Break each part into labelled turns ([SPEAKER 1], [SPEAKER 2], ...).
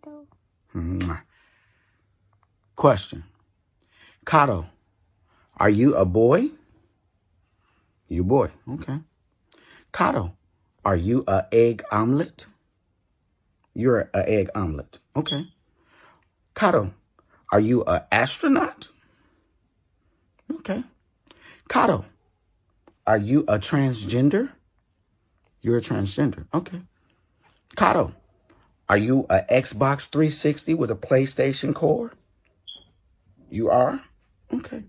[SPEAKER 1] Kato.
[SPEAKER 2] Question. Kato, are you a boy? You a boy. Okay. Kato, are you a egg omelet? You're an egg omelet. Okay. Kato, are you an astronaut? Okay. Kato, are you a transgender? You're a transgender. Okay. Kato, are you a Xbox 360 with a PlayStation core? You are? Okay.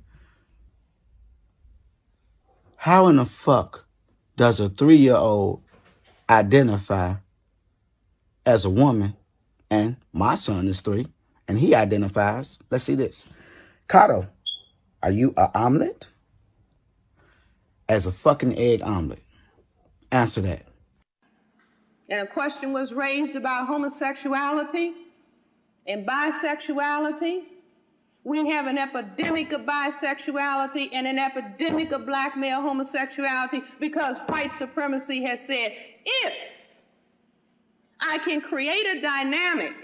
[SPEAKER 2] How in the fuck does a 3-year-old identify as a woman? And my son is 3, and he identifies. Let's see this. Kato, are you an omelet? As a fucking egg omelet. Answer that.
[SPEAKER 3] And a question was raised about homosexuality and bisexuality. We have an epidemic of bisexuality and an epidemic of black male homosexuality because white supremacy has said, if I can create a dynamic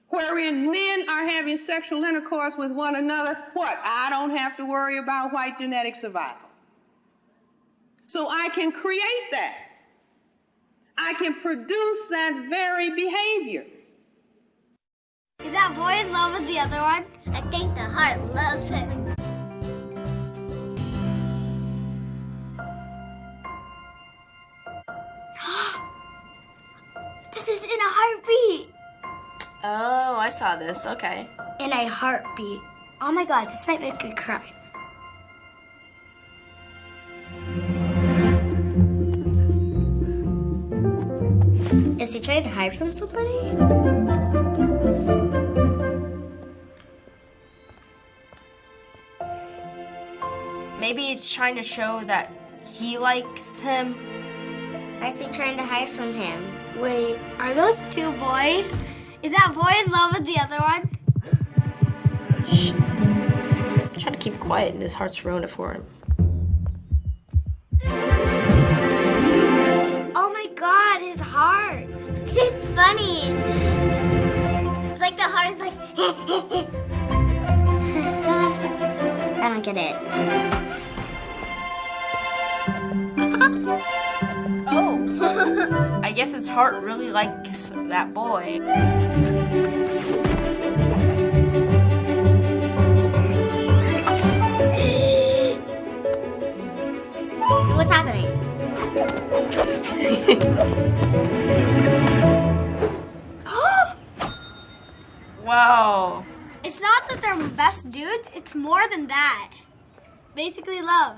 [SPEAKER 3] wherein men are having sexual intercourse with one another, what? I don't have to worry about white genetic survival. So I can create that. I can produce that very behavior.
[SPEAKER 1] Is that boy in love with the other one? I think the heart loves him. This is in a heartbeat.
[SPEAKER 4] Oh, I saw this. Okay.
[SPEAKER 1] In a heartbeat. Oh my god, this might make me cry. Is he trying to hide from somebody?
[SPEAKER 4] Maybe it's trying to show that he likes him.
[SPEAKER 1] I see trying to hide from him. Wait, are those two boys? Is that boy in love with the other one?
[SPEAKER 4] Shh. I'm trying to keep quiet and his heart's ruined it for him.
[SPEAKER 1] Oh my god, his heart. It's funny. It's like the heart is like... I don't get it.
[SPEAKER 4] Oh. I guess his heart really likes that boy.
[SPEAKER 1] What's happening?
[SPEAKER 4] Wow.
[SPEAKER 1] It's not that they're best dudes, it's more than that. Basically love.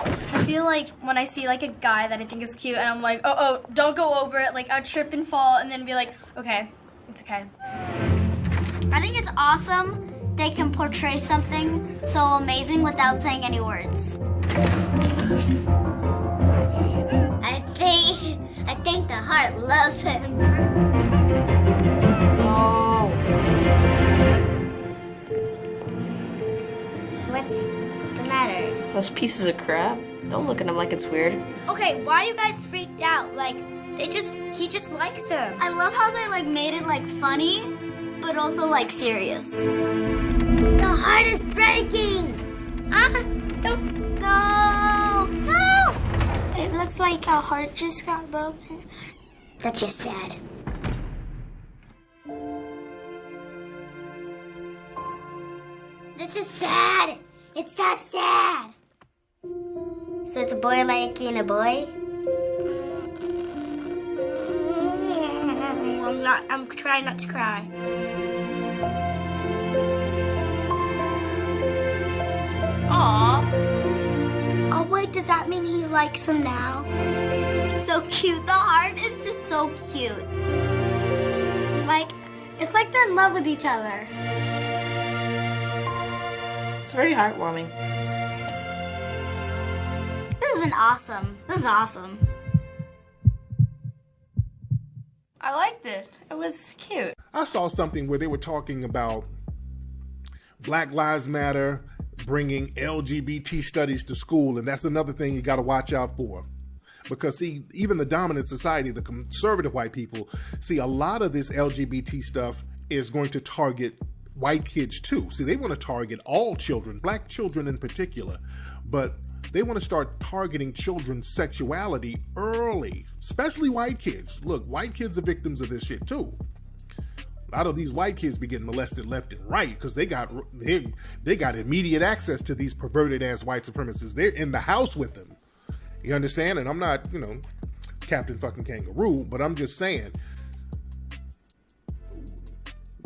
[SPEAKER 5] I feel like when I see like a guy that I think is cute and I'm like, oh, don't go over it, like I'll trip and fall and then be like, okay, it's okay.
[SPEAKER 1] I think it's awesome they can portray something so amazing without saying any words. I think the heart loves him.
[SPEAKER 4] Oh.
[SPEAKER 1] What's the matter?
[SPEAKER 4] Those pieces of crap. Don't look at him like it's weird.
[SPEAKER 1] Okay, why are you guys freaked out? Like, he just likes them. I love how they like made it like funny, but also like serious. The heart is breaking! No! It looks like a heart just got broken. That's just sad. This is sad! It's so sad! So it's a boy liking a boy? I'm trying not to cry.
[SPEAKER 4] Aww.
[SPEAKER 1] Oh wait, does that mean he likes him now? So cute. The heart is just so cute. Like, it's like they're in love with each other.
[SPEAKER 4] It's very heartwarming.
[SPEAKER 1] This is awesome.
[SPEAKER 4] I liked it. It was cute.
[SPEAKER 6] I saw something where they were talking about Black Lives Matter bringing LGBT studies to school, and that's another thing you got to watch out for. Because, see, even the dominant society, the conservative white people, see, a lot of this LGBT stuff is going to target white kids too. See, they want to target all children, black children in particular, but they want to start targeting children's sexuality early, especially white kids. Look, white kids are victims of this shit too. A lot of these white kids be getting molested left and right because they got immediate access to these perverted ass white supremacists. They're in the house with them. You understand? And I'm not, Captain fucking Kangaroo, but I'm just saying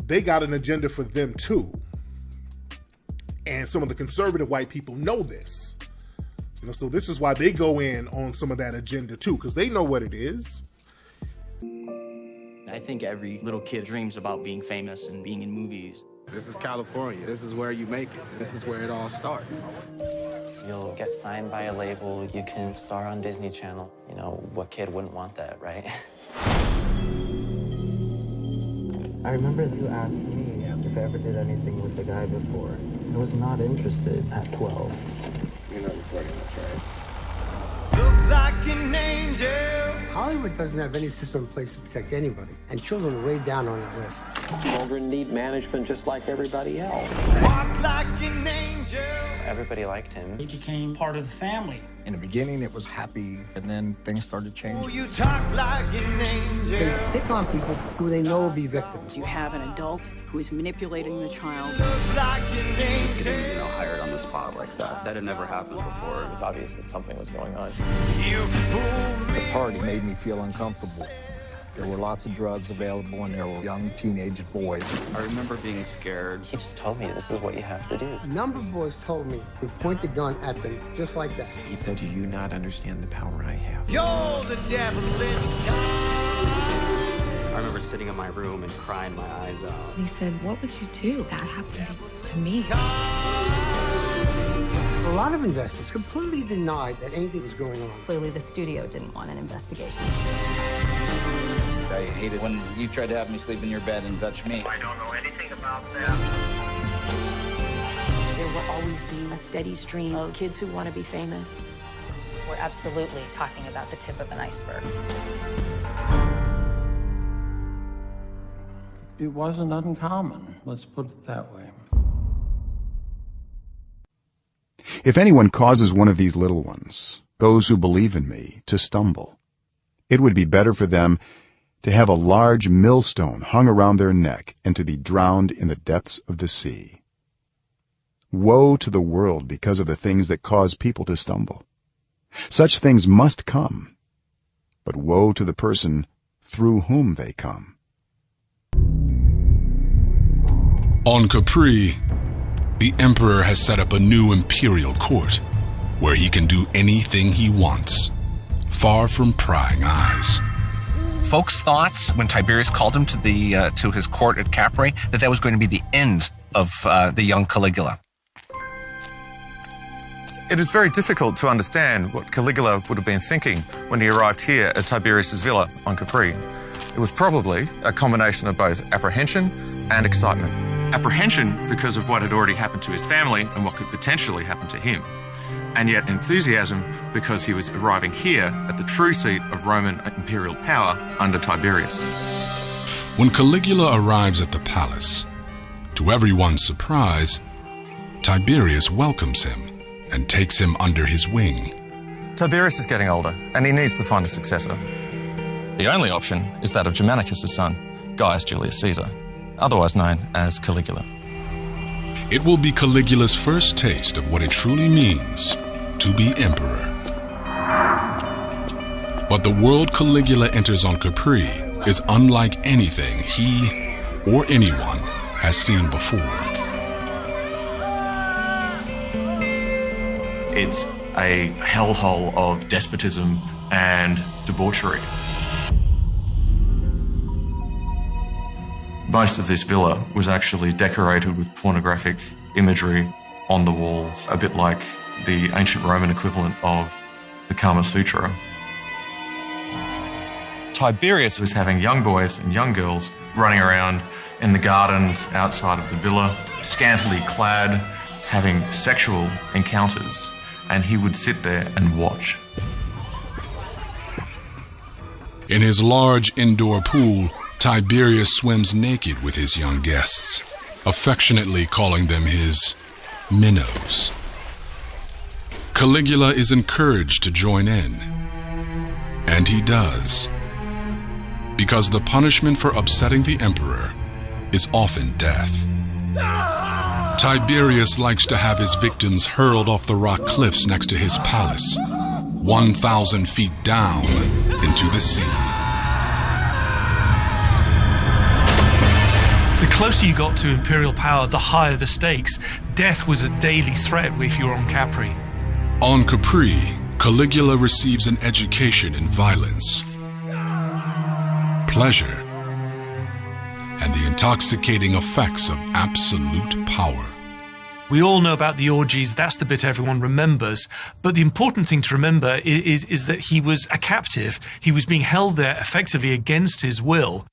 [SPEAKER 6] they got an agenda for them too. And some of the conservative white people know this. So this is why they go in on some of that agenda too, because they know what it is.
[SPEAKER 7] I think every little kid dreams about being famous and being in movies.
[SPEAKER 8] This is California. This is where you make it. This is where it all starts.
[SPEAKER 9] You'll get signed by a label. You can star on Disney Channel. What kid wouldn't want that, right?
[SPEAKER 10] I remember you asked me if I ever did anything with the guy before. I was not interested at 12.
[SPEAKER 8] You're not recording this, right?
[SPEAKER 11] Looks like an angel.
[SPEAKER 12] Hollywood doesn't have any system in place to protect anybody, and children are way down on that list.
[SPEAKER 13] Children need management just like everybody else.
[SPEAKER 11] Walk like an angel.
[SPEAKER 9] Everybody liked him.
[SPEAKER 14] He became part of the family.
[SPEAKER 15] In the beginning, it was happy, and then things started changing.
[SPEAKER 11] Oh, you talk like an angel.
[SPEAKER 12] They pick on people who they know will be victims.
[SPEAKER 16] You have an adult who is manipulating the child.
[SPEAKER 11] Like an
[SPEAKER 17] just getting, hired on the spot like that. That had never happened before. It was obvious that something was going on.
[SPEAKER 11] You fool me.
[SPEAKER 15] The party made me feel uncomfortable. There were lots of drugs available, and there were young teenage boys.
[SPEAKER 17] I remember being scared.
[SPEAKER 9] He just told me this is what you have to do.
[SPEAKER 12] A number of boys told me to point the gun at them just like that.
[SPEAKER 13] He said, "Do you not understand the power I have?"
[SPEAKER 11] You're the devil in disguise.
[SPEAKER 17] I remember sitting in my room and crying my eyes out.
[SPEAKER 16] He said, "What would you do? That happened to me."
[SPEAKER 12] A lot of investors completely denied that anything was going on.
[SPEAKER 16] Clearly, the studio didn't want an investigation.
[SPEAKER 18] I hate it when you tried to have me sleep in your bed and touch me.
[SPEAKER 19] I don't know anything about that.
[SPEAKER 16] There will always be a steady stream of kids who want to be famous.
[SPEAKER 20] We're absolutely talking about the tip of an iceberg.
[SPEAKER 14] It wasn't uncommon, let's put it that way.
[SPEAKER 2] If anyone causes one of these little ones, those who believe in me, to stumble, it would be better for them to have a large millstone hung around their neck and to be drowned in the depths of the sea. Woe to the world because of the things that cause people to stumble. Such things must come, but woe to the person through whom they come.
[SPEAKER 21] On Capri, the Emperor has set up a new imperial court where he can do anything he wants, far from prying eyes.
[SPEAKER 22] Folks' thoughts when Tiberius called him to his court at Capri that was going to be the end of the young Caligula.
[SPEAKER 23] It is very difficult to understand what Caligula would have been thinking when he arrived here at Tiberius's villa on Capri. It was probably a combination of both apprehension and excitement. Apprehension because of what had already happened to his family and what could potentially happen to him. And yet enthusiasm because he was arriving here at the true seat of Roman imperial power under Tiberius.
[SPEAKER 21] When Caligula arrives at the palace, to everyone's surprise, Tiberius welcomes him and takes him under his wing.
[SPEAKER 23] Tiberius is getting older, and he needs to find a successor. The only option is that of Germanicus' son, Gaius Julius Caesar, otherwise known as Caligula.
[SPEAKER 21] It will be Caligula's first taste of what it truly means to be emperor. But the world Caligula enters on Capri is unlike anything he or anyone has seen before.
[SPEAKER 23] It's a hellhole of despotism and debauchery. Most of this villa was actually decorated with pornographic imagery on the walls, a bit like the ancient Roman equivalent of the Kama Sutra. Tiberius was having young boys and young girls running around in the gardens outside of the villa, scantily clad, having sexual encounters, and he would sit there and watch.
[SPEAKER 21] In his large indoor pool, Tiberius swims naked with his young guests, affectionately calling them his minnows. Caligula is encouraged to join in, and he does, because the punishment for upsetting the emperor is often death. Tiberius likes to have his victims hurled off the rock cliffs next to his palace, 1,000 feet down into the sea.
[SPEAKER 1] The closer you got to imperial power, the higher the stakes. Death was a daily threat if you were on Capri.
[SPEAKER 21] On Capri, Caligula receives an education in violence, pleasure, and the intoxicating effects of absolute power.
[SPEAKER 1] We all know about the orgies, that's the bit everyone remembers, but the important thing to remember is that he was a captive. He was being held there effectively against his will.